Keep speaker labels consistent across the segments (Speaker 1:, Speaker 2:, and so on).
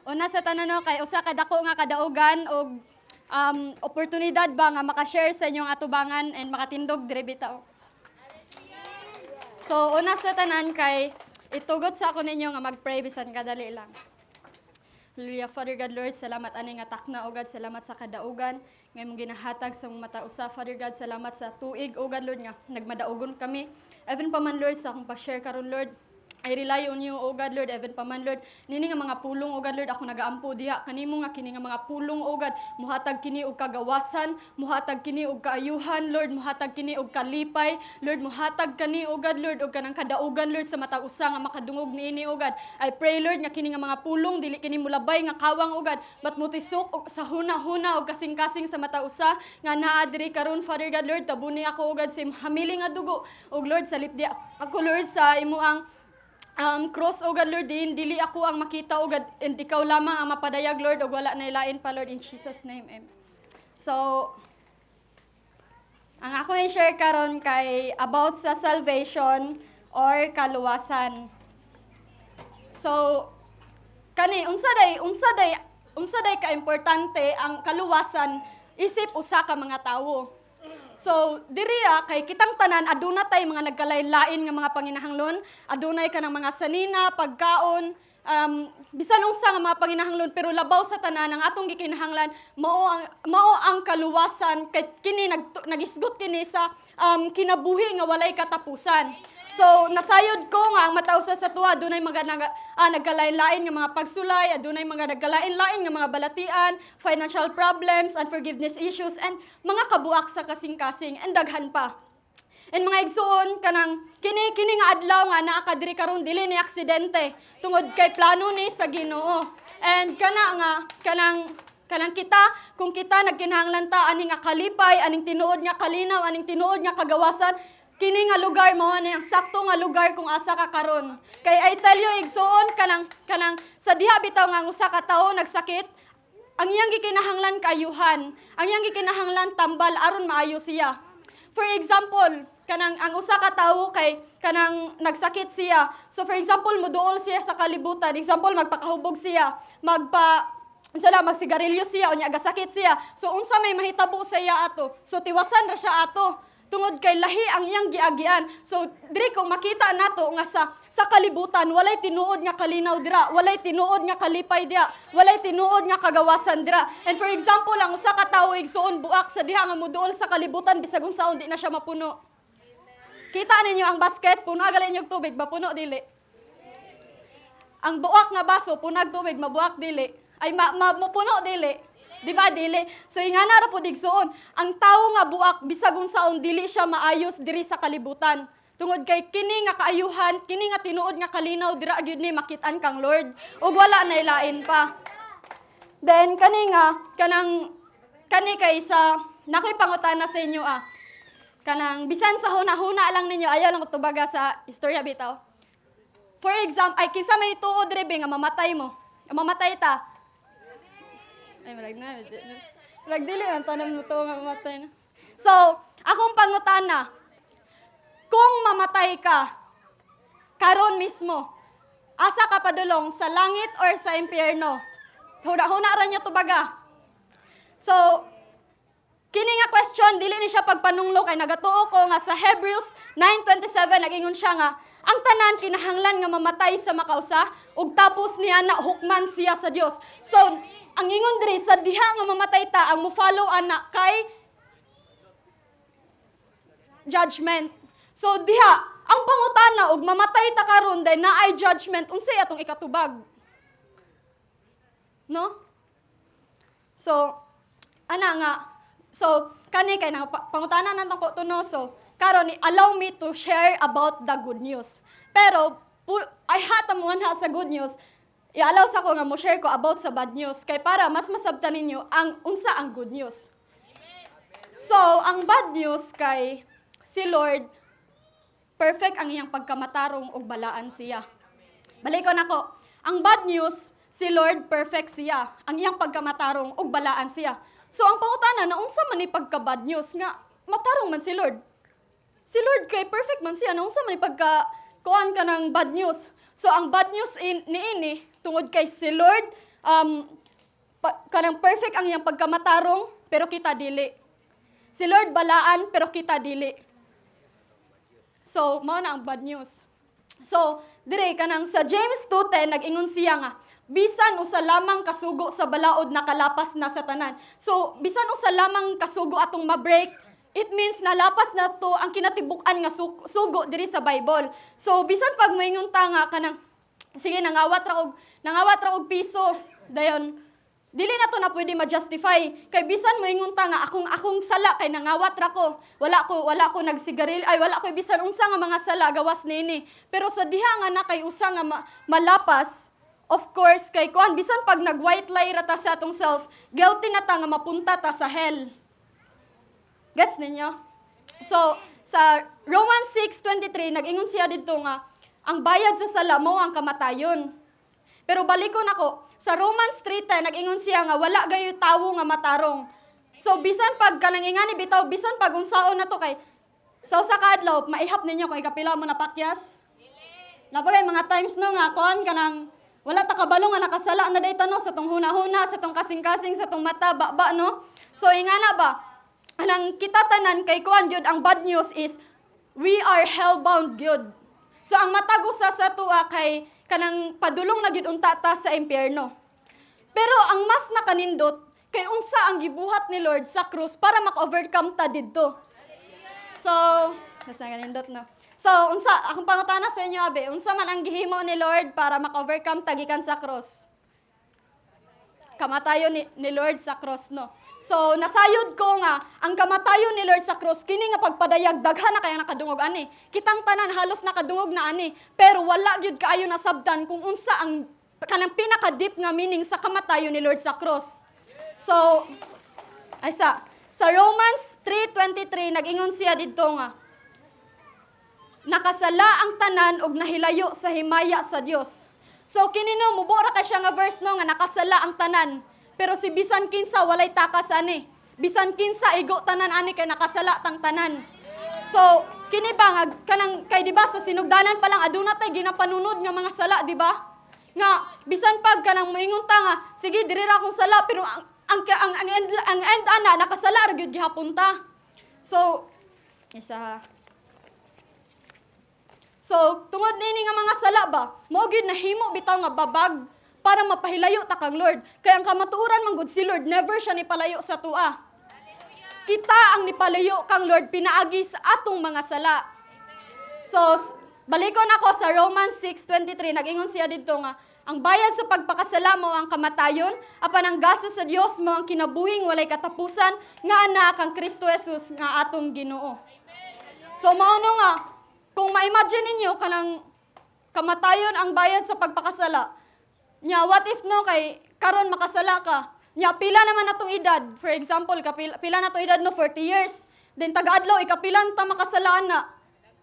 Speaker 1: Una sa tanan no, kay usa ka dako nga kadaugan og oportunidad ba nga maka-share sa inyong atubangan and makatindog diri bitaw. So una sa tanan kay itugot sa ako ninyo nga mag-pray bisan kadali lang. Hallelujah. Father God, Lord, salamat ani nga takna, O God, salamat sa kadaugan, nga mong ginahatag sa mga matausa. Father God, salamat sa tuig, O God, Lord, nga nagmadaugon kami. Even pa man, Lord, sa akong pa-share karon Lord, I rely on you, O God, Lord, even pa man, Lord, nini nga mga pulong, O God, Lord, ako nagaampo diha, kanimo nga kini nga mga pulong, O God, muhatag kini og kagawasan, muhatag kini og kaayuhan, Lord, muhatag kini og kalipay, Lord, muhatag kani, O God, Lord, og kanang kadaugan, Lord, sa matag usa nga makadungog niini, O God. I pray, Lord, nga kini nga mga pulong dili kini mulabay nga kawang, O God, but mutisok sa huna-huna og kasing-kasing sa matag usa nga naa diri karon, Father God, Lord, tabuni ako, O God, sa hamili nga dugo, og Lord, sa lipdi ako, Lord, sa imuang cross, O God, Lord, dili ako ang makita, O God, and ikaw lamang ang mapadayag, Lord, o wala na ilain pa, Lord, in Jesus' name, amen. So, ang ako i-share karon kay about sa salvation or kaluwasan. So, kani, unsa day ka-importante ang kaluwasan isip usa ka mga tawo. So, diriya kay kitang tanan aduna tay mga nagkalain-lain nga mga panginahanglan, adunay kanang mga sanina, pagkaon, bisan unsa nga mga panginahanglan, pero labaw sa tanan ang atong gikinahanglan mao ang kaluwasan kay kini nagisgot kini sa kinabuhi nga walay katapusan. So, nasayod ko nga ang matausa sa tuwa, adunay mga nagkalain-lain nga mga pagsulay, adunay mga nagkalain-lain nga mga balatian, financial problems, unforgiveness issues, and mga kabuak sa kasing-kasing, and daghan pa. And mga igsoon, kanang kini nga adlaw nga naa kadiri karon dili ni aksidente, tungod kay plano ni sa Ginoo. And kanang kita, kung kita nagkinahanglan ta aning nga kalipay, aning tinuod nga kalinaw, aning tinuod nga kagawasan, kini nga lugar mao ni ang sakto nga lugar kung asa ka karon. Kay I tell you igsoon kanang sa diha bitaw nga usa ka tawo nagsakit, ang iyang gikinahanglan kaayuhan, ang iyang gikinahanglan tambal aron maayo siya. For example, kanang ang usa ka tawo kay kanang nagsakit siya. So for example, moduol siya sa kalibutan. Example, magpakahubog siya, magsigarilyo siya o nya gasakit siya. So unsa may mahitabo sa iya ato? So tiwasan ra siya ato. Tungod kay lahi ang iyang giagian. So diri kung makita nato nga sa kalibutan walay tinuod nga kalinaw dira, walay tinuod nga kalipay dira, walay tinuod nga kagawasan dira. And for example, ang usa ka tawo igsuon buak sa diha nga moduol sa kalibutan bisag unsaon di na siya mapuno. Kita ninyo ang basket, puno gali inyong tubig, mapuno dili. Ang buak nga baso, punag tubig, mabuak dili. Ay mapuno dili. Di ba dili? So ingana ra pud igsuon, ang tawo nga buak bisag unsaon dili siya maayos diri sa kalibutan. Tungod kay kini nga kaayuhan, kini nga tinuod nga kalinaw dira gyud ni makit-an kang Lord ug wala na ilain pa. Then kani kay sa nakoy pangutana sa inyo kanang bisan sa huna-huna lang ninyo, ayaw lang ko tubaga sa istorya bitaw. For example, ay kinsa may tuod rebe nga mamatay mo. Mamatay ta. Ay, dili ang tanong mo to nga mamatay na. So, akong pangutana, kung mamatay ka, karon mismo, asa ka padulong, sa langit or sa impyerno? Huna-huna ra niyo tubaga. So, kini nga question, dili ni siya pagpanunglo kay nagatuo ko nga sa Hebrews 9:27 nagingon siya nga ang tanan kinahanglan nga mamatay sa makausa ug tapos niya na hukman siya sa Dios. So, ang ingon diri sa diha nga mamatay ta ang mo-follow ana kay judgment. So diha ang pangutana og mamatay ta karon day naay judgment unsay atong ikatubag? No? So kani kay pangutana nang ko tuno, so karon allow me to share about the good news. Pero I hatamuan sa good news. I-allow sa ko nga mo share ko about sa bad news kay para mas masabtan ninyo ang unsa ang good news. So, ang bad news kay si Lord perfect ang iyang pagkamatarong og balaan siya. Balikon nako. Ang bad news, si Lord perfect siya. Ang iyang pagkamatarong og balaan siya. So, ang pangutana na unsa man ni pagka bad news nga matarong man si Lord. Si Lord kay perfect man siya, na unsa man ni pagka kuan ka ng bad news. So, ang bad news niini, tungod kay si Lord, kanang perfect ang iyang pagkamatarong, pero kita dili. Si Lord balaan, pero kita dili. So, mao na ang bad news. So, dire kanang sa James 2:10 nag-ingon siya nga, bisan usa lamang kasugo sa balaod nakalapas na sa tanan. So, bisan usa lamang kasugo atong ma-break, it means nalapas na to ang kinatibuk-an nga sugo diri sa Bible. So, bisan pag moingon ta nga kanang sige nangawat ra og piso, dayon dili na to na pwede ma-justify. Kay bisan moingon ta nga akong sala kay nangawat ra ko. Wala ko nagsigaril, wala ko bisan unsa nga mga sala gawas nini. Pero sa diha nga na kay usa nga malapas, of course kay kuan bisan pag nag-white lie ra ta sa atong self, guilty na ta nga mapunta ta sa hell. Gets ninyo? So, sa Romans 6:23 nag-ingon siya didto nga ang bayad sa sala mao ang kamatayon. Pero balikon ako, sa Romans 3:10 nag-ingon siya nga wala gayo tawo nga matarong. So bisan pag kanang ingani bitaw, bisan pag unsaon na to kay sa usa ka adlaw maihap ninyo kay kapila mo napakyas. Napagay mga times no nga kon kanang wala ta kabalo nga nakasala na dayta no sa tong hunahuna, sa tong kasing-kasing, sa tong mata baba no. So ingana ba anang kita tanan kay kuan gyud ang bad news is we are hellbound gyud. So ang matag usa sa tuwa kay kanang padulong na gyud unta ta sa impyerno. Pero ang mas nakanindot kay unsa ang gibuhat ni Lord sa krus para maka-overcome ta didto. So, mas nakanindot no. So, unsa akong pangutana sa inyo abe, unsa man ang gihimo ni Lord para maka-overcome ta gikan sa krus? Kamatayon ni Lord sa cross, no? So, nasayod ko nga, ang kamatayon ni Lord sa cross, kini nga pagpadayag, daghan na kaya nakadungog, ani. Kitang tanan, halos nakadungog na, ani. Pero wala gyud kaayo nasabdan kung unsa ang kanang pinaka-deep nga meaning sa kamatayon ni Lord sa cross. So, sa Romans 3:23, nag-ingon siya dito nga, nakasala ang tanan og nahilayo sa himaya sa Dios. So kinino mubora ka siya nga verse no nga nakasala ang tanan. Pero si bisan kinsa walay takas ani. Bisan kinsa igo tanan ani kay nakasala tang tanan. So kini ba nga kanang kay di ba sa sinugdanan pa lang aduna tay ginapanunod nga mga sala di ba? Nga bisan pag kanang moingon ta nga sige diri ra akong sala pero ang end ana nakasala ra gyud gihapon ta. So So, tungod nini nga mga sala ba, mao gyud nahimo bitaw nga babag para mapahilayo ta kang Lord. Kaya ang kamatuoran man gud si Lord, never siya nipalayo sa tua. Kita ang nipalayo kang Lord pinaagi sa atong mga sala. So, balikon ako sa Romans 6:23, nag-ingon siya dito nga, ang bayad sa pagpakasala mo ang kamatayon, apan ang gasa sa Dios mo ang kinabuhing walay katapusan, nga anak kang Kristo Jesus nga atong Ginoo. So, mao no nga, kung ma-imagine ninyo kanang kamatayon ang bayad sa pagpakasala, nya what if no kay karon makasala ka, nya pila naman natong edad, for example, pila natong edad no 40 years, then taga-adlaw ikapilan ta makasalaan na.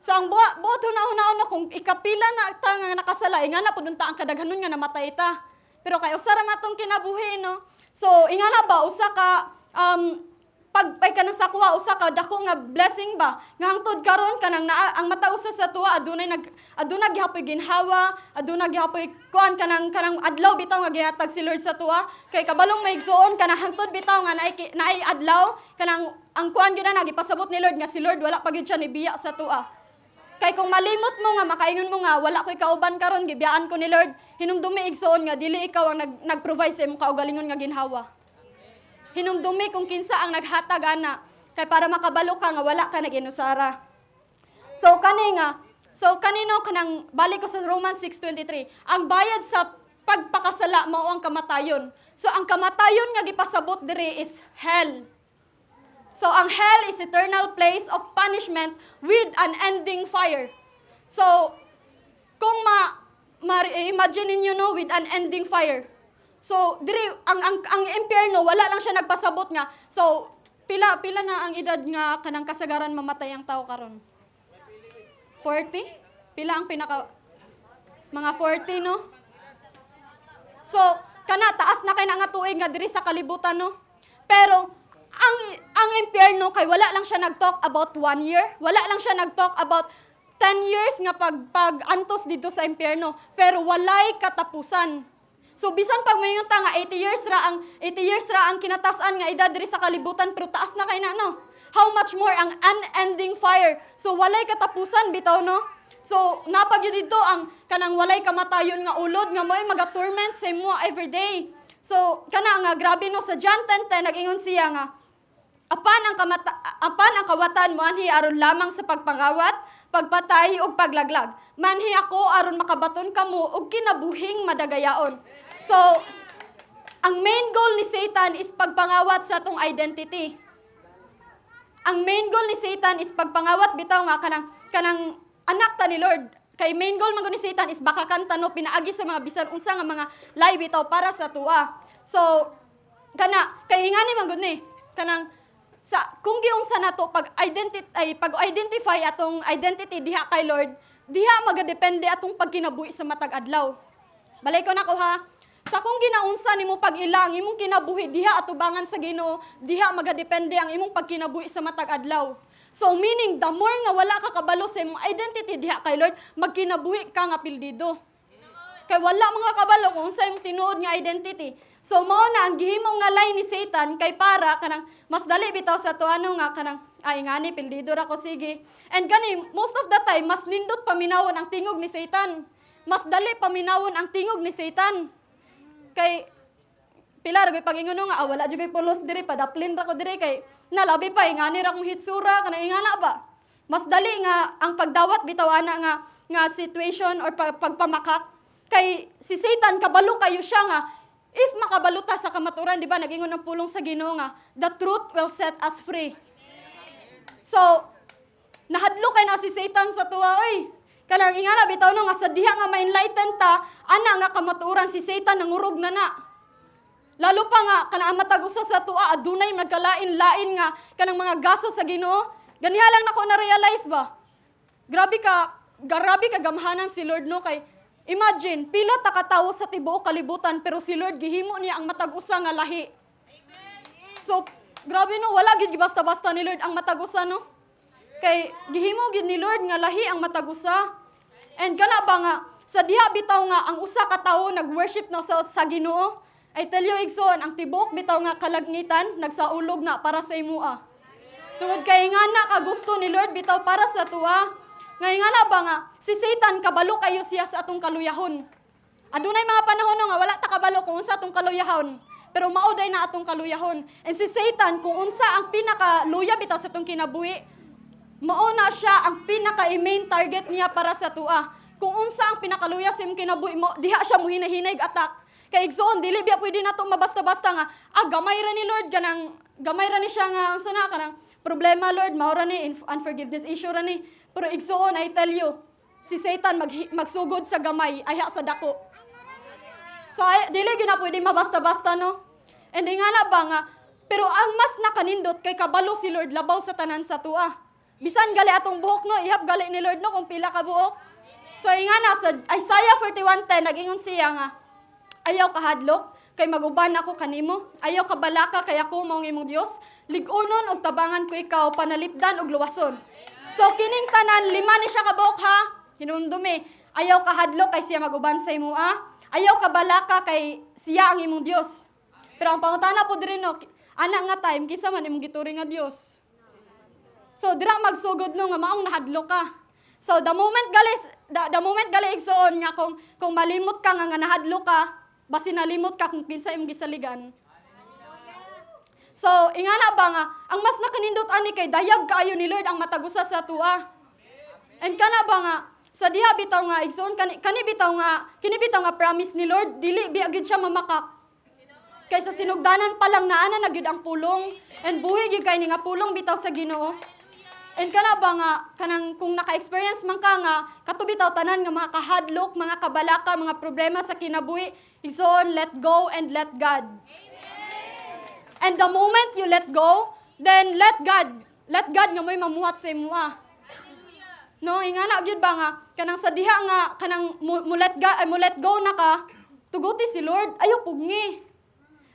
Speaker 1: So ang buot hunaon no kung ikapila na ta nga nakasala, ingana pud unta ang kadaghanon nga namatay ta. Pero kay usa ra matong kinabuhi no. So ingana ba usa ka pagpay ka ng sakwa, usa ka dako nga blessing ba nga hangtod karon kanang ang mata usa sa tuwa aduna gihapoy ginhawa, aduna gihapoy kuan kanang adlaw bitaw nga gihatag si Lord sa tuwa kay kabalong maigsuon kanang hangtod bitaw nga naay adlaw kanang ang kuan gyud na gipasabot ni Lord nga si Lord wala pa gyud siya nibiya sa tuwa. Kay kung malimot mo nga makaingon mo nga wala koy kauban karon gibiyaan ko ni Lord, hinumdumi igsuon nga dili ikaw ang nag-provide sa imong kaugalingon nga ginhawa. Hinumdumi kung kinsa ang naghatag ana kay para makabalo ka nga wala ka naginusara. So kanino kanang balik ko sa Romans 6:23, ang bayad sa pagpakasala mao ang kamatayon. So ang kamatayon nga gipasabot diri is hell. So ang hell is eternal place of punishment with an ending fire. So kung imagine niyo no with an ending fire. So, diri ang impyerno wala lang siya nagpasabot nga. So, pila na ang edad nga kanang kasagaran mamatay ang tao karon? 40? Pila ang pinaka mga 40 no? So, kana taas na kay nga tuig nga diri sa kalibutan no. Pero ang impyerno kay wala lang siya nag-talk about 1 year, wala lang siya nag-talk about 10 years nga pag antos dito sa impyerno, pero walay katapusan. So bisan pag mayon ta nga 80 years ra ang kinatasan nga edad diri sa kalibutan pero taas na kay na no. How much more ang unending fire. So walay katapusan bitaw no. So napag yun dito ang kanang walay kamatayon nga ulod nga mo'y maga-torment sa imo every day. So kana nga grabe no sa John 10:10 nag-ingon siya nga apan ang kawatan mo anhi aron lamang sa pagpangawat, pagpatay ug paglaglag. Manhi ako aron makabaton kamo og kinabuhing madagayaon. So ang main goal ni Satan is pagpangawat sa atong identity. Ang main goal ni Satan is pagpangawat bitaw nga kanang anak ta ni Lord. Kay main goal man ni Satan is baka kanta no pinaagi sa mga bisan unsa nga mga lie bitaw para sa tuwa. So kay ingani man gud ni kanang sa kung giunsa nato pag-identify atong identity diha kay Lord, diha magadepende atong pagkinabuhi sa matag adlaw. Balay ko nako ha. Sa kung ginaunsa nimo pag-ilang imong kinabuhi diha atubangan sa Ginoo, diha magadepende ang imong pagkinabuhi sa matag adlaw. So meaning the more nga wala ka kabalo sa imong identity diha kay Lord, magkinabuhi ka nga pildido. Kay wala mga kabalo kung sa imong tinuod nga identity. So mao na ang gihimong nga lie ni Satan kay para kanang mas dali bitaw sa tuano nga kanang ay ngani pildido ra ko sige. And kani most of the time mas nindot paminawon ang tingog ni Satan. Mas dali paminawon ang tingog ni Satan. Kay pila ra gyud pag-ingon nga wala jud pulos diri padaplin ra ko diri kay nalabi pa ingani ra kong hitsura kana ingana ba. Mas dali nga ang pagdawat bitaw ana nga situation or pagpamakak kay si Satan kabalo kayo siya nga if makabaluta sa kamaturan, di ba, nag-ingon ng pulong sa Ginoo nga, the truth will set us free. So, nahadlo kay na si Satan sa tuwa, oy. Kanang ingana bitaw no nga sa diha nga ma-enlighten ta, ana nga kamaturan si Satan nangurog na na. Lalo pa nga kanang matag usa sa tuwa adunay nagkalain-lain nga kanang mga gaso sa Ginoo. Ganiha lang nako na realize ba. Grabe ka gamhanan si Lord no kay imagine, pila ta katawo sa tibuok kalibutan pero si Lord gihimo niya ang matag usa nga lahi. So, grabe no, wala gid basta-basta ni Lord ang matag usa no. Kay gihimo gid ni Lord nga lahi ang matag usa. And kana ba nga sa diha bitaw nga ang usa ka tawo nag-worship na sa Ginoo. I tell you igsoon, ang tibuok bitaw nga kalagnitan nagsaulog na para sa imuha. Tungod kay nga na ka gusto ni Lord bitaw para sa tuwa. Ngay nga ba nga, si Satan kabalo kayo siya sa atong kaluyahon. Adunay mga panahon nga wala ta kabalo kung unsa atong kaluyahon, pero mauday na atong kaluyahon. And si Satan kung unsa ang pinakaluya bitaw sa atong kinabuhi, mao na siya ang pinaka-main target niya para sa tuwa. Kung unsa ang pinakaluya sa imong kinabuhi mo, diha siya mo hinay-hinay attack. Kay igsoon dili biya pwede nato mabasta-basta nga gamay ra ni Lord kanang gamay ra ni siya nga unsa na kanang problema Lord, mao ra ni unforgiveness issue ra ni. Pero igsoon, I tell you, si Satan magsugod sa gamay, ayha sa dako. So, dili gyud na pwede mabasta-basta, no? And nga na ba nga, pero ang mas nakanindot kay kabalo si Lord labaw sa tanan sa tuwa. Bisan gali atong buhok, no? Ihap gali ni Lord, no? Kung pila ka buhok. So, nga na, sa Isaiah 41:10, nag-ingon siya nga, ayaw kahadlok, kay maguban ako kanimo. Ayaw kabalaka, kay ako maong imong Dios. Ligunon og tabangan ko ikaw, panalipdan og luwason. So, kining tanan, 5 ni siya kabuok ha. Hinumdumi. Ayaw kahadlok kay siya maguban sa imo Ayaw kabalaka kay siya ang imong Dios. Pero ang pangutana po diri no, ana nga time, kisa man imong gituring nga Dios. So, dira magsugod no nga maong nahadlok ka. So, the moment gali igsoon nga kung malimot ka nga nahadlok ka, basi nalimot ka kung kinsa imong gisaligan. So, ingana ba nga, ang mas nakanindot ani kay dayag kaayo ni Lord ang matagusa sa tuwa. And kana ba nga, sa diha bitaw nga igsoon kini bitaw nga promise ni Lord, dili biya gid siya mamakak. Kay sa sinugdanan pa lang naana na gid ang pulong, and buhi gid kay ni nga pulong bitaw sa Ginoo. And kana ba nga kanang kung naka-experience man ka nga kato bitaw tanan nga mga kahadlok, mga kabalaka, mga problema sa kinabuhi, igsoon let go and let God. And the moment you let go, then let God nga may mamuhat sa imo No, ingana gyud ba nga kanang sa diha nga kanang mo let go na ka, tuguti si Lord, ayo pugni.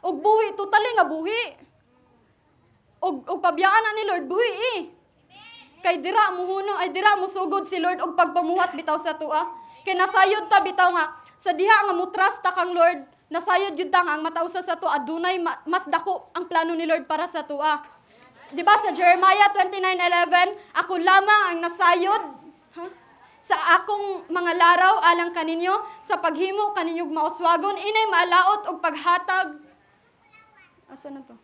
Speaker 1: Og buhi totally nga buhi. Og pabiyaan na ni Lord buhi Kay dira mo sugod si Lord og pagpamuhat bitaw sa tuwa. Kay nasayod ta bitaw nga sa diha nga mutras ta kang Lord, nasayod gyud ta nga ang matausa sa tuwa adunay mas dako ang plano ni Lord para sa tuwa. Di ba sa Jeremiah 29:11, ako lamang ang nasayod sa akong mga laraw alang kaninyo sa paghimo kaninyong mauswagon inay maalaot og paghatag. Asa na to?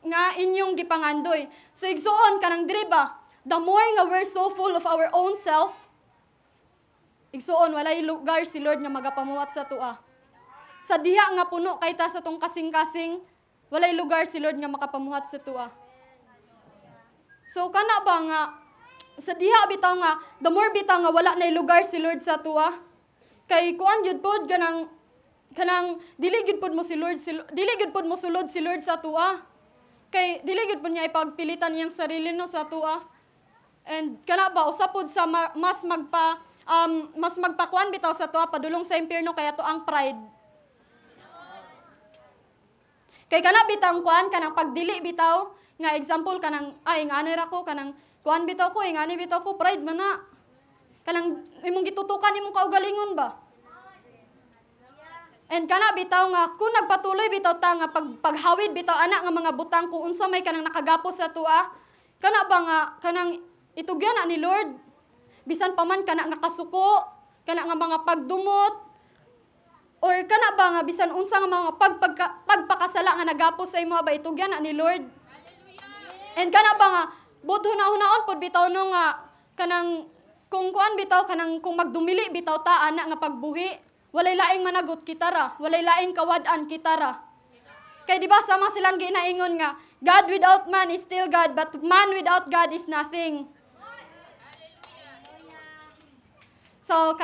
Speaker 1: Nga inyong gipangandoy. So igsuon kanang diri ba, the more nga we're so full of our own self, igsuon walay lugar si Lord nga magapamuhat sa tuwa. Sa diha nga puno kay ta sa tong kasing-kasing, walay lugar si Lord nga makapamuhat sa tuwa. So kana ba nga sa diha bitaw nga the more bitaw nga wala nay lugar si Lord sa tuwa. Kay kuan jud pod kanang dili gid pod mo si Lord dili gid pod mo sulod si Lord sa tuwa. Kay dili gid pod niya ipagpilitan iyang sarili no sa tuwa. And kana ba usapod sa mas magpakuan bitaw sa tuwa padulong sa impierno kaya to ang pride. Kay kana bitang kuan kanang pagdili bitaw nga example kanang ay ngani ra ko kanang kuan bitaw ko ngani bitaw ko pride man na. Kanang imong gitutukan imong kaugalingon ba? And kana bitaw nga kung nagpatuloy bitaw ta nga paghawid bitaw ana nga mga butang kung unsa may kanang nakagapos sa tuwa, kana ba nga kanang itugyan na ni Lord bisan pa man kana nga kasuko, kana nga mga pagdumot, or kana ba nga bisan unsa nga mga pagpakasala nga nagapos sa imo ba itugyan na ni Lord. And kana ba nga but hunaon pod bitaw no nga kanang kung kuan bitaw kanang kung magdumili bitaw ta ana nga pagbuhi. Walay laing managot kita ra, walay laing kawad-an kita ra. Kay di ba sama silang ginaingon nga, God without man is still God, but man without God is nothing. So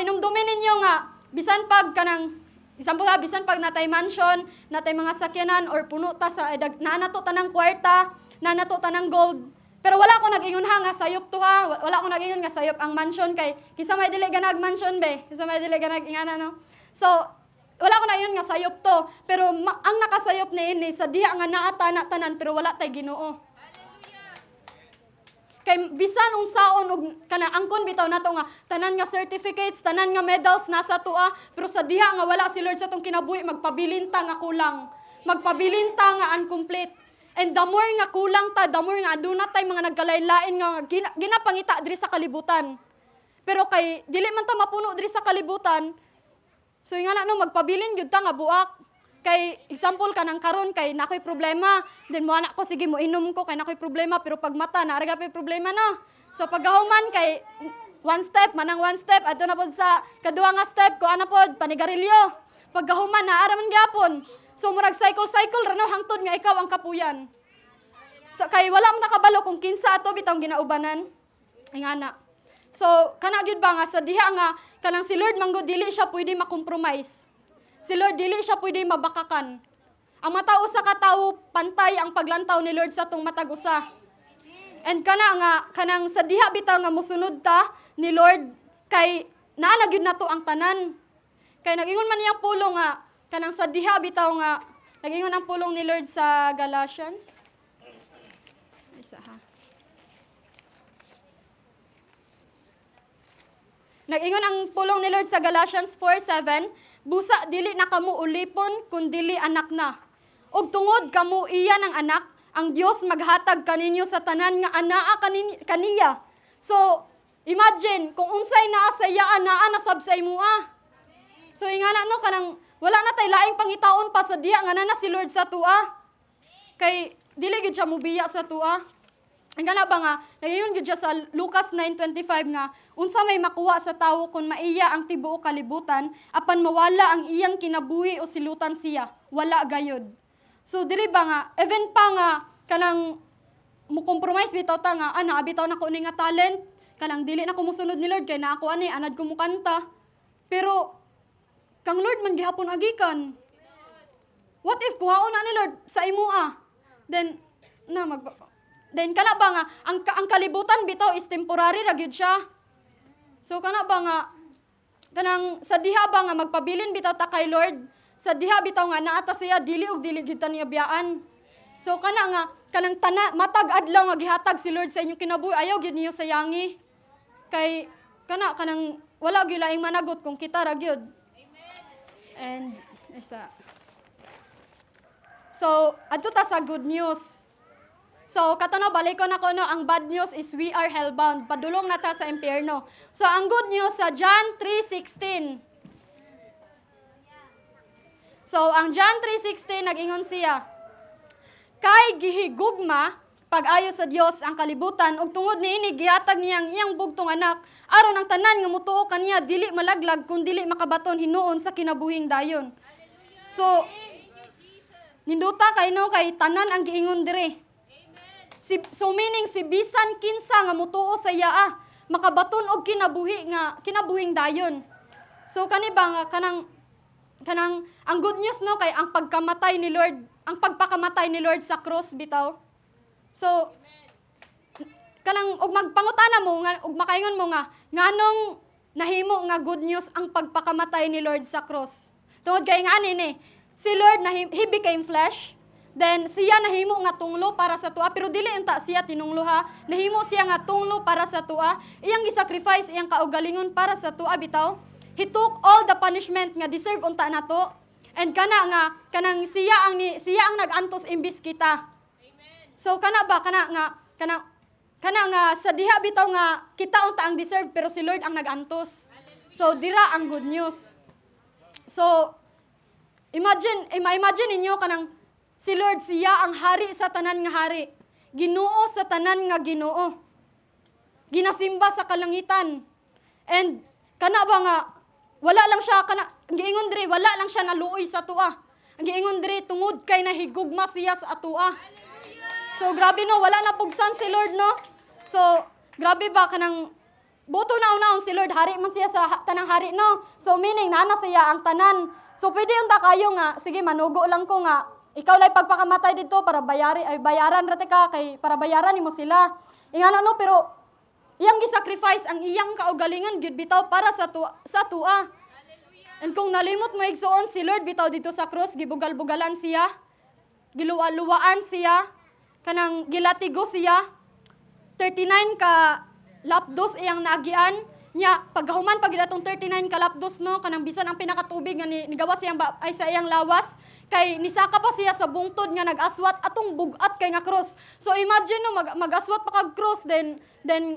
Speaker 1: hinumdumin ninyo nga bisan pag kanang example ha, bisan pag natay mansion, natay mga sakyanan or puno ta sa naanato tanang kwarta, naanato tanang gold. Pero wala ko nag-ingon ha nga sayop to ha. Wala ko nag-ingon nga sayop ang mansion kay kisa may dili ganag mansion be. Kisa may dili ganag ingana no. So wala ko nag-ingon nga sayop to. Pero ang nakasayop ni ini sa diha nga naata na tanan pero wala tay Ginoo. Kay bisan unsaon og kana angkon bitaw nato nga tanan nga certificates, tanan nga medals nasa tuwa, pero sa diha nga wala si Lord sa tong kinabuhi magpabilinta nga kulang. Magpabilinta nga incomplete. And the more nga kulang ta, the more nga aduna tay mga nagkalain-lain nga ginapangita diri sa kalibutan. Pero kay dili man ta mapuno diri sa kalibutan. So nga na no magpabilin gyud ta nga buak. Kay example kanang karon kay nakoy problema, then mo anak ko sige mo inom ko kay nakoy problema pero pag mata naara gapay problema na. So paggahuman kay one step adto na pod sa kaduha nga step ko ana pod panigarilyo. Paggahuman naara man gyapon. So murag cycle ra no hangtod nga ikaw ang kapuyan. So kay wala man nakabalo kung kinsa ato bitong ginaubanan. Ingana. So kana gyud ba nga sa diha nga kanang si Lord manggod dili siya pwede makompromise. Si Lord dili siya pwede mabakakan. Ang mata usa ka tawo pantay ang paglantaw ni Lord sa tong matag usa. And kana nga kanang sa diha bitaw nga mosunod ta ni Lord kay naa na gyud nato ang tanan. Kay nagingon man niyang pulong nga kanang sa diha bitaw nga nagingon ang pulong ni Lord sa Galatians. Isa ha. Nagingon ang pulong ni Lord sa Galatians 4:7, busa dili na kamo ulipon kun dili anak na. Og tungod kamo iya ng anak, ang Dios maghatag kaninyo sa tanan nga anaa kaniya. So imagine kung unsay naa sa iya anaa nasab sa imua. So ingana no kanang wala na tay laing pangitaon pa sa diha nga na si Lord sa tuwa. Kay dili gid siya mobiya sa tuwa. Ang gana ba nga, nagiyon gid siya sa Lucas 9:25 nga, unsa may makuha sa tawo kung maiya ang tibuok kalibutan, apan mawala ang iyang kinabuhi o silutan siya, wala gayod. So diri ba nga, even pa nga kanang mo compromise bitaw ta nga ana bitaw na ko ni nga talent, kanang dili na ko mosunod ni Lord kay na ako ani anad ko mo kanta. Pero kang Lord man gihapon agikan. What if kuhaon na ni Lord sa imua? Then kana ba nga ang kalibutan bitaw is temporary ra gyud siya. So kana ba nga kanang sa diha ba nga magpabilin bitaw ta kay Lord, sa diha bitaw nga naata siya dili og dili gyud ta niya biyaan. So kana nga kanang matag adlaw nga gihatag si Lord sa inyong kinabuhi, ayaw gyud niyo sayangi. Kay kanang wala gyud laing managot kung kita ra gyud. And isa. So, adto ta sa good news. So, katono balik ko na ko no, ang bad news is we are hellbound. Padulong na ta sa impyerno. So, ang good news sa John 3:16. So, ang John 3:16 nag-ingon siya, kay gihigugma pag-ayo sa Dios ang kalibutan ug tungod niini gihatag niya ang iyang bugtong anak aron ang tanan nga motuo kaniya dili malaglag kun dili makabaton hinuon sa kinabuhing dayon. So, ninduta kay no kay tanan ang giingon dire. So meaning si bisan kinsa nga motuo sa iya makabaton og kinabuhing dayon. So kani ba nga kanang ang good news no kay ang pagpakamatay ni Lord sa cross bitaw. So kanang og magpangutana mo nga og makaingon mo nga nganong nahimo nga good news ang pagpakamatay ni Lord sa cross. Tungod kay ngani ni si Lord he became flesh. Then siya nahimo nga tunglo para sa tua pero dili unta siya tinunglo ha. Nahimo siya nga tunglo para sa tua. Iyang gi-sacrifice iyang kaugalingon para sa tua bitaw. He took all the punishment nga deserve unta nato. And kanang siya ang nag-antos imbis kita. Amen. So kana nga sa diha bitaw nga kita unta ang deserve pero si Lord ang nag-antos. So dira ang good news. So imagine ninyo kanang si Lord, siya ang hari sa tanan nga hari. Ginoo sa tanan nga Ginoo. Ginasimba sa kalangitan. And kana ba nga, wala lang siya, giingon diri, wala lang siya naluoy sa tua. Ang giingon diri, tungod kay nahigugma siya sa atua. So grabe no, wala na pugsan si Lord no. So grabe ba kanang, buto na unaon si Lord, hari man siya sa tanang hari no. So meaning, nana siya ang tanan. So pwede yung kayo nga, sige manugo lang ko nga, ikaw lay pagpakamatay dito para bayaran rate ka kay para bayaran nimo sila. Ingana no pero iyang gi-sacrifice ang iyang kaugalingan gyud bitaw para sa tua. And kung nalimot mo igsuon si Lord bitaw dito sa cross gibugal-bugalan siya. Giluwa-luwaan siya. Kanang gilatigo siya. 39 ka lapdos iyang naagian. Nya paghuman pag atong 39 ka lapdos no kanang bisan ang pinakatubig nga nigawas siyang sa iyang lawas. Kay nisaka pa siya sa bungtod nga nag-aswat atong bugat kay nga cross. So imagine no mag-aswat pa kag cross then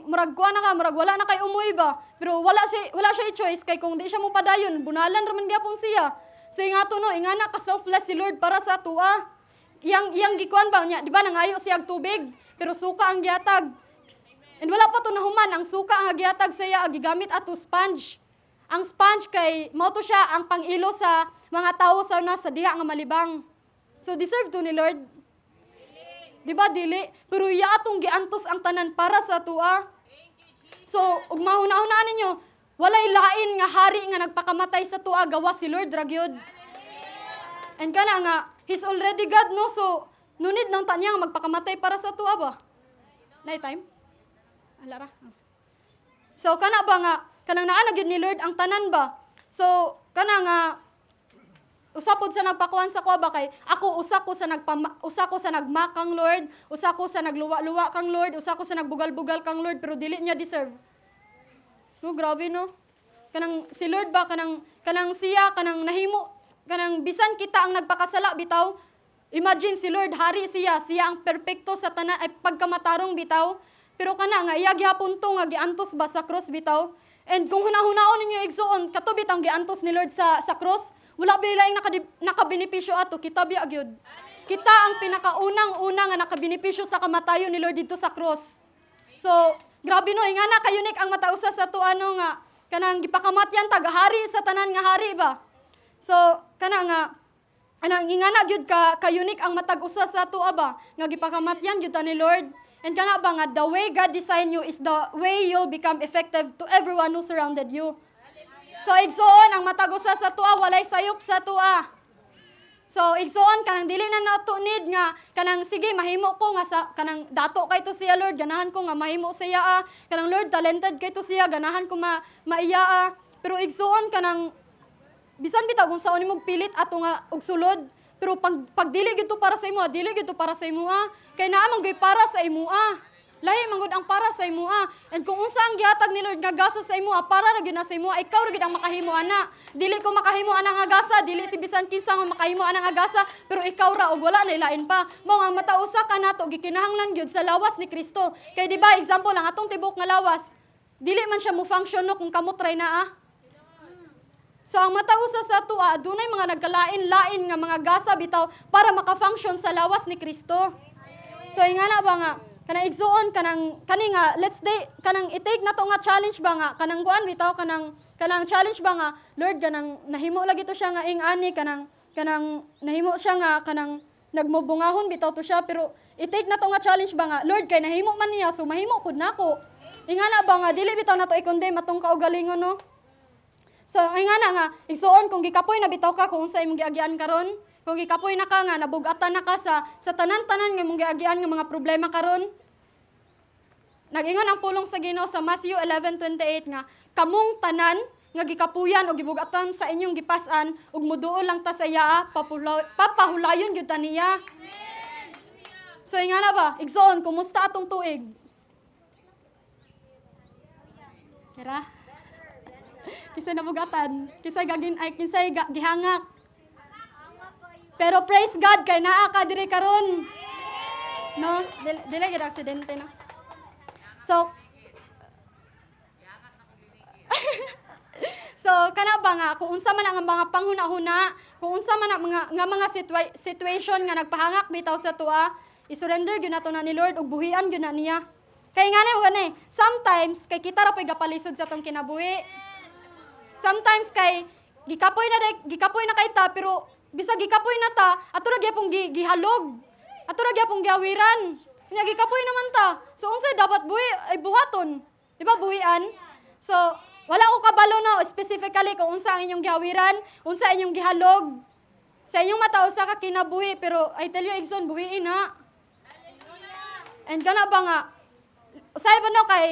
Speaker 1: murag wala na kay umuy ba. Pero wala siya choice kay kung di siya mo padayon bunalan ra man gyapon siya. So ingato no ingana ka selfless si Lord para sa tua. Iyang gikuan ba nya di ba nangayo siya og tubig pero suka ang gihatag. And wala pa to nahuman ang suka ang gihatag siya gigamit ato sponge. Ang sponge kay mao to siya ang pangilo sa mga tao sa diha nga malibang. So deserve to ni Lord. Di ba dili? Pero iya atong giantos ang tanan para sa tua. So ug mahuna-hunaan ninyo, walay lain nga hari nga nagpakamatay sa tua gawa si Lord ra gyud. And kana nga he's already God no so no need nang tanya nga magpakamatay para sa tua ba? Night time? Alara. So kana ba nga kanang naa na gyud ni Lord ang tanan ba? So kana nga usapod sa nagpakuan sa kuha ba kay ako usa ko sa nagmakang Lord, usa ko sa nagluwa-luwa kang Lord, usa ko sa nagbugal-bugal kang Lord pero dili niya deserve. No grabe no. Kanang si Lord ba kanang siya kanang nahimo kanang bisan kita ang nagpakasala bitaw. Imagine si Lord hari siya ang perpekto sa tanan ay pagkamatarong bitaw. Pero kana nga iya gihapon to nga giantos ba sa cross bitaw. And kung hunahunaon ninyo igsuon katubit ang giantos ni Lord sa cross, wala ba ilaing nakabenepisyo ato, kita biya gyud. Kita ang pinakaunang-una nga nakabenepisyo sa kamatayon ni Lord dito sa cross. So, grabe no, ingana ka-unique ang matausa sa tuano nga kanang gipakamatyan tagahari sa tanan nga hari ba. So, kanang ingana gyud ka-unique ang matag-usa sa tua ba nga gipakamatyan gyud ta ni Lord. And kana ba nga the way God designed you is the way you'll become effective to everyone who surrounded you. So, igsuon, ang matag-usa sa tua, walay sayop sa tua. So, igsuon, kanang dili na natunid nga, kanang sige, mahimo ko nga sa, kanang dato kay to siya, Lord, ganahan ko nga mahimo siya, kanang Lord, talented kay to siya, ganahan ko maiya, pero igsuon, kanang, bisan bitaw, kung saan mo pilit ato nga, og sulod, pero pag dili gito para sa imo, dili gito para sa imo, kay naamang gay para sa imo, Lahi mangod ang para sa imo And kung unsa ang gihatag ni Lord nga gasa sa imo para ra gyud na sa imo, ikaw ra gyud ang makahimo ana. Dili ko makahimo ana nga gasa, dili si bisan kinsa nga makahimo ana nga gasa, pero ikaw ra og wala na ilain pa. Mao nga matausa ka nato gikinahanglan gyud sa lawas ni Kristo. Kay di ba example lang atong tibok nga lawas, dili man siya mo function no kung kamot try na So ang matausa sa tuwa, dunay mga nagkalain-lain nga mga gasa bitaw para maka-function sa lawas ni Kristo. So ingana ba nga kanang igsuon kani nga let's day kanang i-take na to nga challenge ba nga kanang kuan bitaw kanang challenge ba nga Lord kanang nahimo lagi to siya nga ing-ani kanang nahimo siya nga kanang nagmubungahon bitaw to siya pero i-take na to nga challenge ba nga Lord kay nahimo man niya so mahimo pud nako. Ingana ba nga dili bitaw na to i-condemn atong kaugalingon no. So ingana nga igsuon kung gikapoy na bitaw ka kung unsa imong giagian karon. Kung gikapoy na ka nga, nabugatan na ka sa tanan-tanan nga mong giagian nga mga problema karon. Nag-ingon ang pulong sa Ginoo sa Matthew 11:28 nga, kamong tanan nga gikapuyan o gibugatan sa inyong gipas-an, ug muduol lang ta sa iya, papahulayon gyud ta niya. So ingana ba, igsoon, kumusta atong tuig? Kira? Kisay nabugatan, kisay gihangak. Pero praise God kay naa ka diri karon. No, dili gid aksidente no. So So kana ba nga kung unsa man ang mga panghuna-huna, kung unsa man ang mga situation nga nagpahangak bitaw sa tuwa, i-surrender gyud nato na ni Lord ug buhian gyud na niya. Kay ngani mo gani, sometimes kay kita ra pay gapalisod sa tong kinabuhi. Sometimes kay gikapoy na kay ta pero bisag gikapoy na ta, ato ra gyapong gihalog. Ato ra gyapong giawiran. Nya gikapoy naman ta. So unsay dapat ay buhaton? Di ba buhian? So wala ko kabalo no specifically kung unsa ang inyong gihawiran, unsa inyong gihalog. Sa inyong mata usa ka kinabuhi pero I tell you Igsoon buhiin ha. And kana ba nga usay ba no kay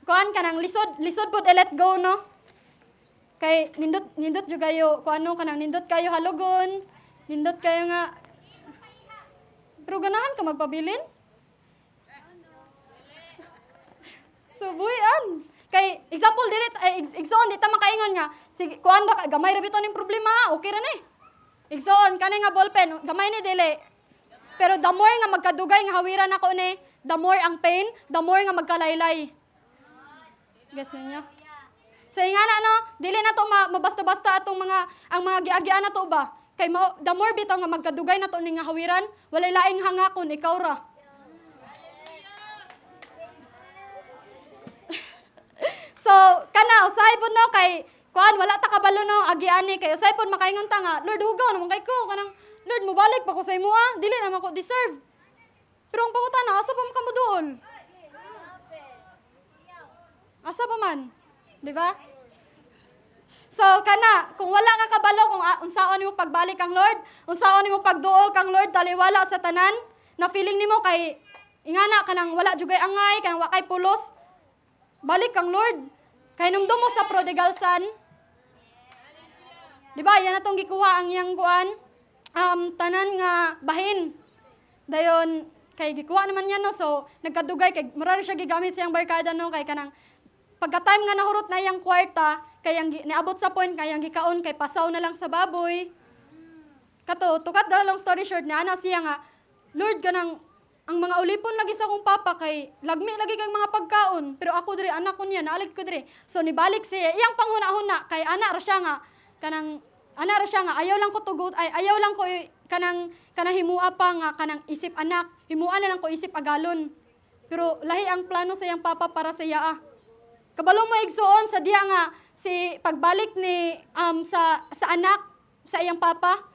Speaker 1: kuan kanang lisod pud let go no. Kay nindot jud kayo kung ano kanang nindot kayo halogon, nindot kayo nga pero ganahan ka magpabilin. So buhian. Kay example dili igsoon di ta makaingon nga sige kuan ra gamay ra bitaw ning problema okay ra ni. Igsoon kani nga ballpen gamay ni dili. Pero the more nga magkadugay nga hawiran ako ni, the more ang pain, the more nga magkalaylay. Guess niyo? Sa ingana no, dili na to mabasta-basta atong ang mga giagian na to ba? Kay the more bitaw nga magkadugay na to ning nga hawiran, walay laing hangakon ikaw ra. So, kana usahay pud no kay kuan wala ta kabalo no agiani kay usahay pud makaingon ta nga, Lord hugaw naman kay ko kanang Lord mobalik pa ko sa imo dili naman ko deserve. Pero ang pangutana asa pa man kamo duol? Asa pa man? Di ba? So, kana, kung wala ka kabalo, kung unsaon mo pagbalik kang Lord, unsaon mo pagduol kang Lord, taliwala sa tanan, na feeling nimo kay, ingana, kanang wala jugay angay, kanang wakay pulos, balik kang Lord. Kay numdum mo sa prodigal son, di ba, yan atong gikuha ang iyang kuan, tanan nga bahin. Dayon, kay gikuha naman yan, no, so, nagkadugay, kay marami siya gigamit sa iyang barkada, no, kay kanang, pagka-time nga nahurot na iyang kwarta, kayang niabot sa point, kayang gikaon, kay pasaw na lang sa baboy. Kato, tukat daw long story short, na ana siya nga, Lord, ganang, ang mga ulipon lagi sa akong papa, kay lagmi lagi kang mga pagkaon, pero ako diri, anak ko niya, naalig ko diri. So, nibalik siya, iyang panghuna-huna, kay ana ra siya nga, ayaw lang ko tugot, ayaw lang ko, kanang himua pa nga, kanang isip anak, himua na lang ko isip agalon. Pero, lahi ang plano sa iyang papa para sa iya. Kabalo mo igsuon sa diha nga si pagbalik ni sa anak sa iyang papa.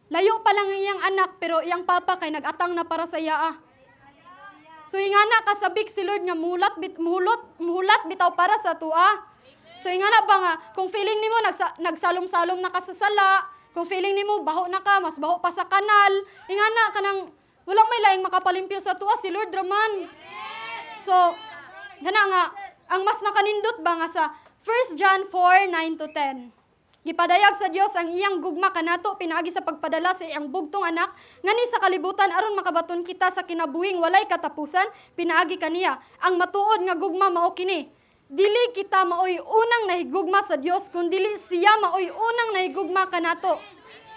Speaker 1: Layo pa lang iyang anak pero iyang papa kay nagatang na para sa iya. So ingana kasabik si Lord nga muhulat bitaw para sa tua. So ingana ba nga kung feeling nimo nagsalom-salom na ka sa sala, kung feeling nimo baho na ka, mas baho pa sa kanal, ingana kanang walang may laing makapalimpyo sa tua si Lord raman. So gana nga ang mas nakanindot ba nga sa 1 John 4:9-10. Gipadayag sa Dios ang iyang gugma kanato pinaagi sa pagpadala sa iyang bugtong anak ngani sa kalibutan aron makabaton kita sa kinabuhing walay katapusan pinaagi kaniya. Ang matuod nga gugma mao kini. Dili kita maoy unang nahigugma sa Dios kundi siya maoy unang nahigugma kanato.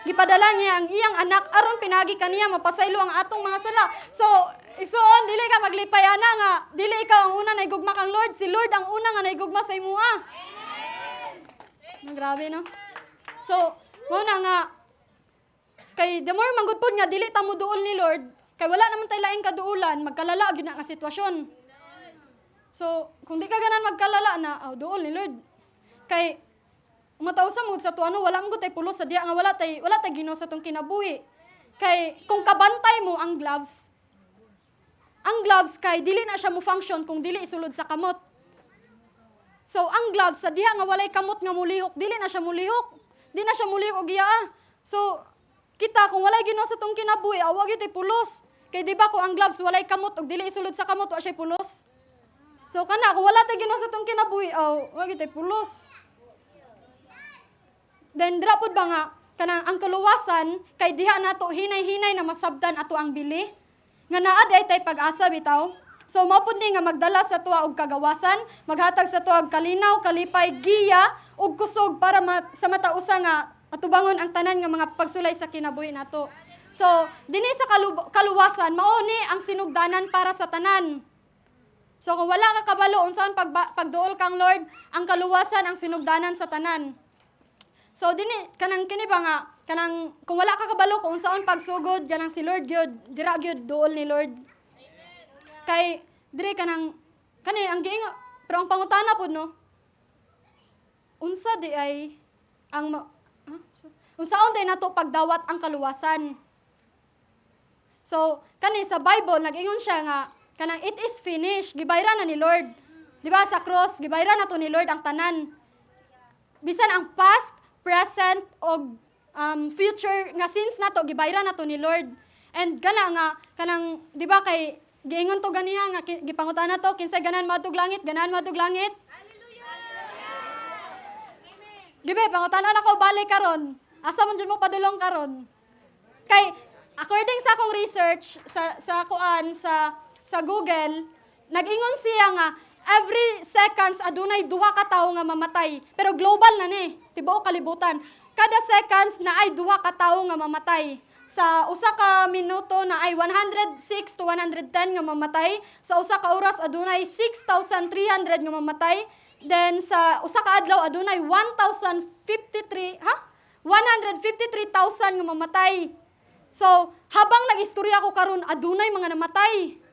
Speaker 1: Gipadala niya ang iyang anak aron pinaagi kaniya mapasaylo ang atong mga sala. So isuon dili ka maglipay ana nga dili ikaw ang una nahigugma kang Lord, si Lord ang una nga nahigugma sa imuha. Grabe no. So mo na nga kay the more manggudpod nga dili ta mo duol ni Lord, kay wala naman tay laing kaduulan, magkalala gyud na nga sitwasyon. So kung di ka ganan magkalala na, duol ni Lord. Kay matausa mo sa tuano wala mo tay pulos sa diya nga wala tay Ginoo sa tong kinabuhi. Kay kung kabantay mo ang gloves kay dili na siya mo function kung dili isulod sa kamot. So ang gloves sa diha nga walay kamot nga mulihok, dili na siya mulihok. Di na siya mulihok og giyaa. So kita kung walay Ginoo sa tong kinabuhi, wa gyud tay pulos. Kay di ba kung ang gloves walay kamot og dili isulod sa kamot, wa siya pulos. So kana kung wala tay Ginoo sa tong kinabuhi, wa gyud tay pulos. Then dira pud ba nga kanang ang kaluwasan kay diha nato hinay-hinay na masabtan ato ang bili. Nga naa day tay pag-asa bitaw. So mao pud ni nga magdala sa tuwa og kagawasan, maghatag sa tuwa og kalinaw, kalipay, giya ug kusog para sa matausa nga atubangon ang tanan nga mga pagsulay sa kinabuhi nato. So dinhi sa kaluwasan mao ni ang sinugdanan para sa tanan. So kung wala ka kabalo unsaon pagduol kang Lord, ang kaluwasan ang sinugdanan sa tanan. So dinhi kanang kini ba nga kanang kung wala ka kabalo kung unsaon pagsugod kanang si Lord gyud dira gyud duol ni Lord. Kay dire kanang kani ang giingon pero ang pangutana pud no. Unsa di ay ang unsaon day nato pagdawat ang kaluwasan. So kani sa Bible nag-ingon siya nga kanang it is finished, gibayra na ni Lord. Di ba sa cross gibayra na to ni Lord ang tanan. Bisan ang past, present og future nga sins nato gibayra na to ni Lord. And gana nga kanang di ba kay giingon to ganiha nga gipangutan na to kinsay ganan madtog langit, ganahan madtog langit. Hallelujah. Gibe pangutan na ko balik karon. Asa man jud mo padulong karon? Kay according sa akong research sa Google, nag-ingon siya nga every seconds adunay duha ka tawo nga mamatay. Pero global na ni, tibuok kalibutan. Kada seconds na ay duha ka tawo nga mamatay. Sa usa ka minuto na ay 106 to 110 nga mamatay. Sa usa ka oras adunay 6,300 nga mamatay. Then sa usa ka adlaw adunay 153,000 nga mamatay. So habang nag-istorya ko karon adunay mga namatay.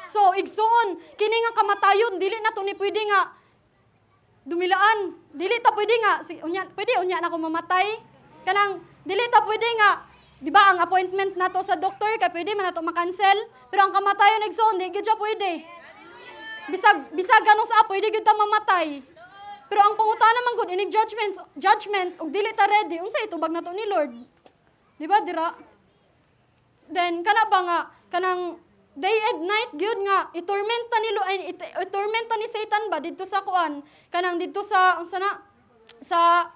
Speaker 1: So igsuon kini nga kamatayon dili na to ni pwede nga dumilaan. Dili ta pwede nga pwede unya na ako mamatay. Kanang dili ta pwede nga di ba ang appointment nato sa doktor kay pwede man nato makancel, pero ang kamatayon igsoon di gyud siya pwede. Bisag ganong sa pwede gyud ta mamatay. Pero ang pangutana man gud inig judgment ug dili ta ready unsa itubag nato ni Lord. Di ba dira? Then kana ba nga kanang day and night gyud nga itormenta ni Satan ba didto sa kuan kanang didto sa unsa na sa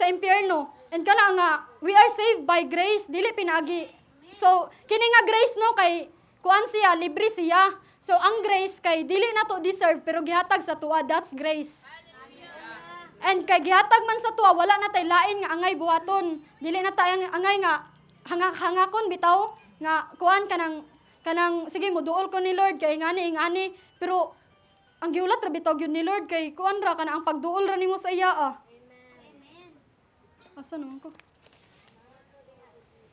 Speaker 1: impyerno. And kana nga we are saved by grace dili pinagi. So kini nga grace no kay kuan siya libre siya. So ang grace kay dili nato deserve pero gihatag sa tuwa, that's grace. And kay gihatag man sa tuwa wala na tay lain nga angay buhaton. Dili na tay angay nga hangakon bitaw nga kuan kanang sige mo duol ko ni Lord kay ingani pero ang giulat ra bitaw gyud ni Lord kay kuan ra kana ang pagduol ra nimo sa iya Amen. Asa naman ko?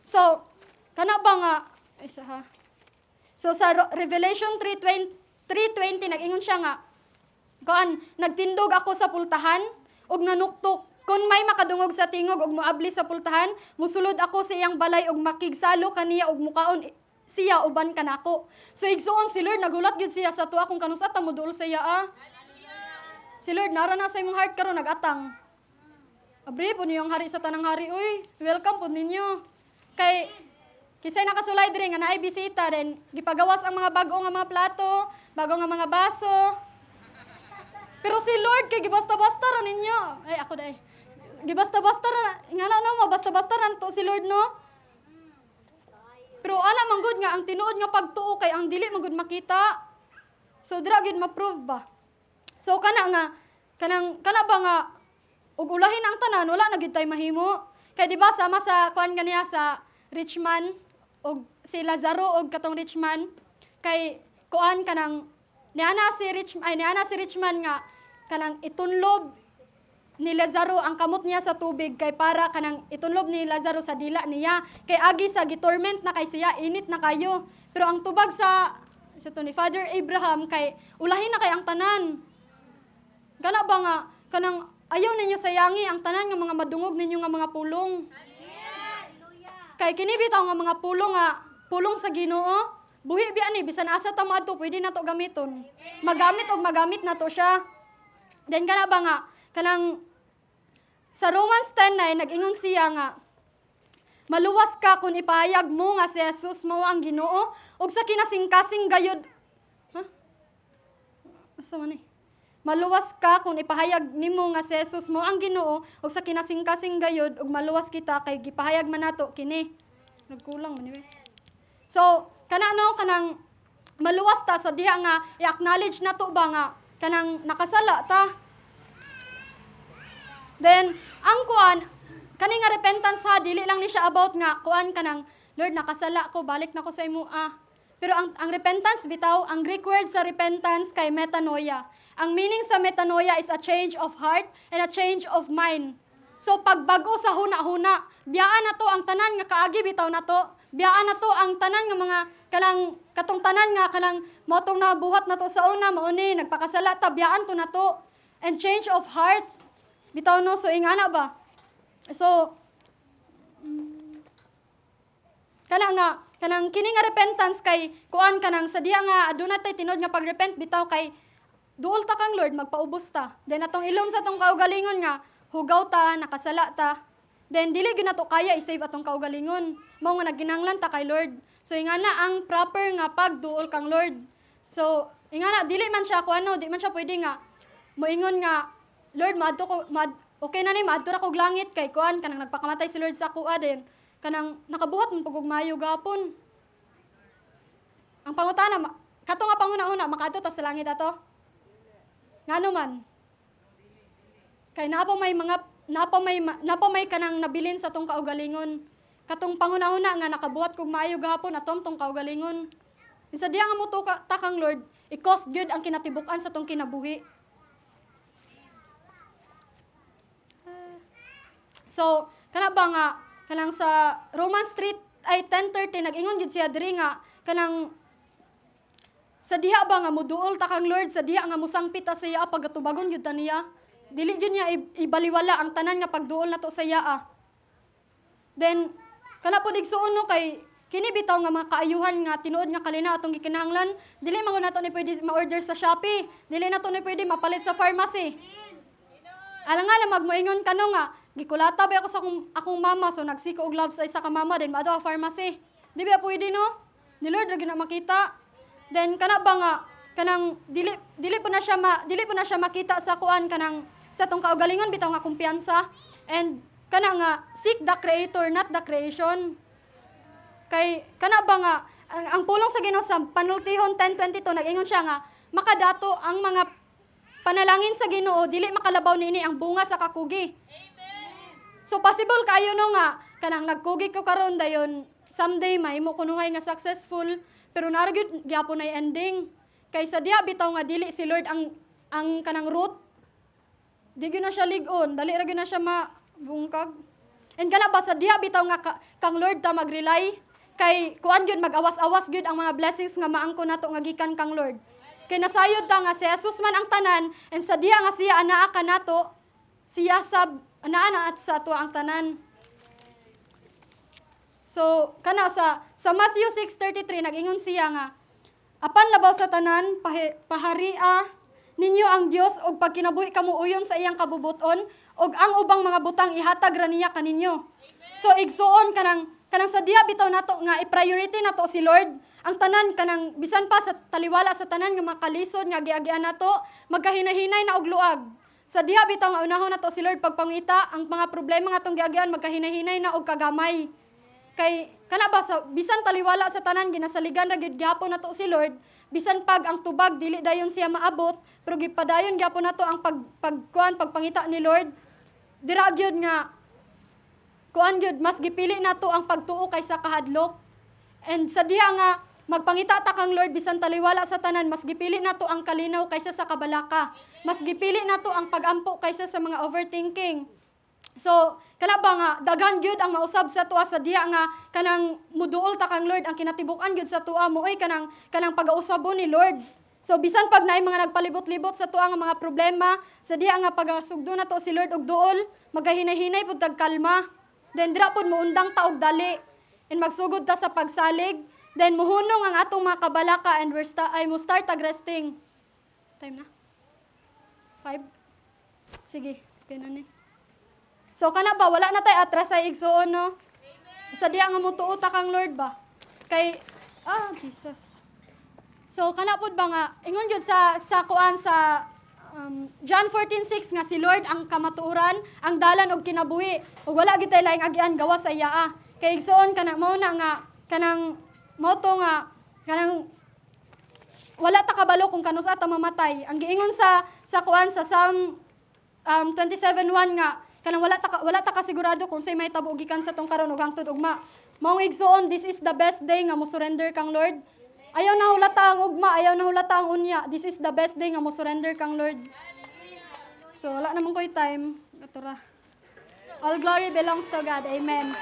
Speaker 1: So kana ba nga isa ha. So sa Revelation 3:20 nag-ingon siya nga kuan nagtindog ako sa pultahan ug nanuktok kun may makadungog sa tingog ug moabli sa pultahan musulod ako sa iyang balay ug makigsalo kaniya ug mukaon siya uban kanako. So igsuon si Lord nagulat gyud siya sa tuwa kung kanus ata mo duol sa iya Si Lord nara na sa imong heart karon nagatang. Abri po niyong hari sa tanang hari uy. Welcome po ninyo. Kay kisay nakasulay diri nga naay bisita then gipagawas ang mga bag-o nga mga plato, bago nga mga baso. Pero si Lord kay gibasta-basta ra ninyo. Ay ako dai. gibasta-basta ra nga no, mabasta-basta ra to si Lord no. Pero ana man gud nga ang tinuod nga pagtuo kay ang dili man gud makita. So dira gid ma-prove ba. So kana ba nga ug ulahin ang tanan wala na gid tay mahimo. Kay di ba sama sa kuan kaniya sa rich man og si Lazaro og katong rich man kay kuan kanang niana si rich man nga kanang itunlob ni Lazaro ang kamot niya sa tubig kay para kanang itunlob ni Lazaro sa dila niya kay agi sa gitorment na kay siya init na kayo. Pero ang tubag sa to ni Father Abraham kay ulahin na kay ang tanan. Gana ba nga kanang ayaw ninyo sayangi ang tanan nga mga madungog ninyo nga mga pulong. Kay kini bitaw nga mga pulong sa Ginoo, buhi bi ani bisan asa ta moadto pwede na to gamiton. Magamit na to siya. Then kana ba nga kanang sa Romans 10:9 nag-ingon siya nga maluwas ka kung ipahayag mo nga si Jesus mao ang Ginoo ug sa kinasingkasing gayud. Asa man ni? Maluwas ka kung ipahayag nimo nga si Jesus mo ang Ginoo ug sa kinasingkasing gayud ug maluwas kita kay gipahayag man nato kini. Nagkulang man ni. So, kanang maluwas ta sa diha nga i-acknowledge nato ba nga kanang nakasala ta. Then, ang kuan kani nga repentance ha dili lang ni siya about nga kuan kanang Lord nakasala ko balik na ko sa imo Pero ang repentance bitaw ang Greek word sa repentance kay metanoia. Ang meaning sa metanoia is a change of heart and a change of mind. So pagbago sa huna-huna, biyaan na to ang tanan nga kaagi bitaw na to. Biyaan na to ang tanan nga mga katong tanan nga kanang motong nabuhat na to sa una mauni nagpakasala ta biyaan to na to. And change of heart bitaw no so ingana ba. So kanang kini nga repentance kay kuan kanang sa diha nga aduna tay tinod nga pagrepent bitaw kay duol ta kang Lord magpaubos ta. Then atong ilon sa tong kaugalingon nga hugaw ta, nakasala ta. Then dili gyud nato kaya i-save atong kaugalingon. Mao nga nagginahanglan ta kay Lord. So ingana ang proper nga pagduol kang Lord. So ingana dili man siya kuano, di man siya pwede nga moingon nga Lord okay na ni maadto ra kog langit kay kuan kanang nagpakamatay si Lord sa kuha din. Kanang nakabuhat man pugog maayo gapon. Ang pangutana kato nga panguna-una makaadto ta sa langit ato. Ngano man? Kay napa may kanang nabilin sa tong kaugalingon. Katong panguna-una nga nakabuhat kog maayo gahapon atom tong kaugalingon. Isa diha nga muto ta kang Lord, i-cost gyud ang kinatibuk-an sa tong kinabuhi. So, kana ba nga kanang sa Romans 10:30 nag-ingon gid siya diri nga kanang sa diha ba nga muduol ta kang Lord sa diha nga musangpit ta sa iya pagatubagon gyud ta niya. Dili gyud niya ibaliwala ang tanan nga pagduol nato sa iya. Then kana pod igsuon no kay kini bitaw nga mga kaayuhan nga tinuod nga kalina atong gikinahanglan, dili man nato ni pwede ma-order sa Shopee, dili nato ni pwede mapalit sa pharmacy. Alang magmoingon kano nga gikulata ba ako sa akong mama so nagsiko og love sa isa ka mama then maadto pharmacy. Di ba pwede no? Ni Lord ra gyud na makita. Then kana ba nga kanang dili po na siya makita sa kuan kanang sa tong kaugalingon bitaw nga kumpiyansa and kana nga seek the creator not the creation. Kay kana ba nga ang pulong sa Ginoo sa Panultihon 10:22 nag-ingon siya nga makadato ang mga panalangin sa Ginoo dili makalabaw niini ang bunga sa kakugi. Amen. So possible kayo no nga kanang nagkugi ko karon dayon someday mahimo kunuhay nga successful pero nara gyud gyapon ay ending. Kay sa diha bitaw nga dili si Lord ang kanang root. Di gyud na siya ligon, dali ra gyud na siya mabungkag. And kana ba sa diha bitaw nga kang Lord ta mag-rely kay kuan gyud mag-awas-awas gyud ang mga blessings nga maangko nato nga gikan kang Lord. Kay nasayod ta nga si Jesus man ang tanan and sa diha nga siya anaa ka nato, siya sab anaa at sa ato ang tanan. So, kana sa Matthew 6:33 nag-ingon siya nga apan labaw sa tanan paharia ninyo ang Dios og pagkinabuhi kamo uyon sa iyang kabubuton og ang ubang mga butang ihatag ra niya kaninyo. So igsuon kanang sa diha bitaw nato nga i-priority nato si Lord. Ang tanan kanang bisan pa sa taliwala sa tanan nga makalisod nga giagian nato magkahinahinay na og luag. Sa diha bitaw nga unahon nato si Lord pagpangita, ang mga problema nga atong giagian magkahinay-hinay na og kagamay. Kay kana ba sa bisan taliwala sa tanan ginasaligan ra gyud gyapon nato si Lord, bisan pag ang tubag dili dayon siya maabot, pero gipadayon gyapon nato ang pagpangita ni Lord. Dira gyud nga kuan gyud mas gipili nato ang pagtuo kaysa kahadlok. And sa diha nga magpangita ta kang Lord bisan taliwala sa tanan, mas gipili nato ang kalinaw kaysa sa kabalaka. Mas gipili nato ang pagampo kaysa sa mga overthinking. So, kana ba nga daghan gyud ang mausab sa tuwa sa diha nga kanang muduol ta kang Lord ang kinatibuk-an gyud sa tuwa mo oy kanang pag-ausabo ni Lord. So bisan pag naay mga nagpalibot-libot sa tuwa nga mga problema, sa diha nga pagasugdo nato si Lord og duol, magahinay-hinay pud tag kalma. Then dira pud muundang ta og dali. And magsugod ta sa pagsalig. Then muhunong ang atong mga kabalaka and mo start resting. Time na? 5? Sige, ganun eh. So kana ba, wala na tayo atras sa igsuon, no? Sa diya nga mutuo ta kang Lord ba? Kay, Jesus. So kana pod ba nga, ingon gyud sa kuan sa John 14:6 nga si Lord ang kamatuoran, ang dalan og kinabuhi. Ug wala gyud tay laing agian gawa sa iya. Kay igsuon kana mao na nga kanang moto nga kanang wala ta kabalo kung kanus ata mamatay. Ang giingon sa kuan sa Psalm 27:1 nga kanang wala ta kasigurado kung say mahitabo gikan sa tong karon ug hangtod ugma. Maong igsuon, this is the best day nga mo surrender kang Lord. Ayaw na hulata ang ugma, ayaw na hulata ang unya. This is the best day nga mo surrender kang Lord. So wala namang koy time. Atura. All glory belongs to God. Amen.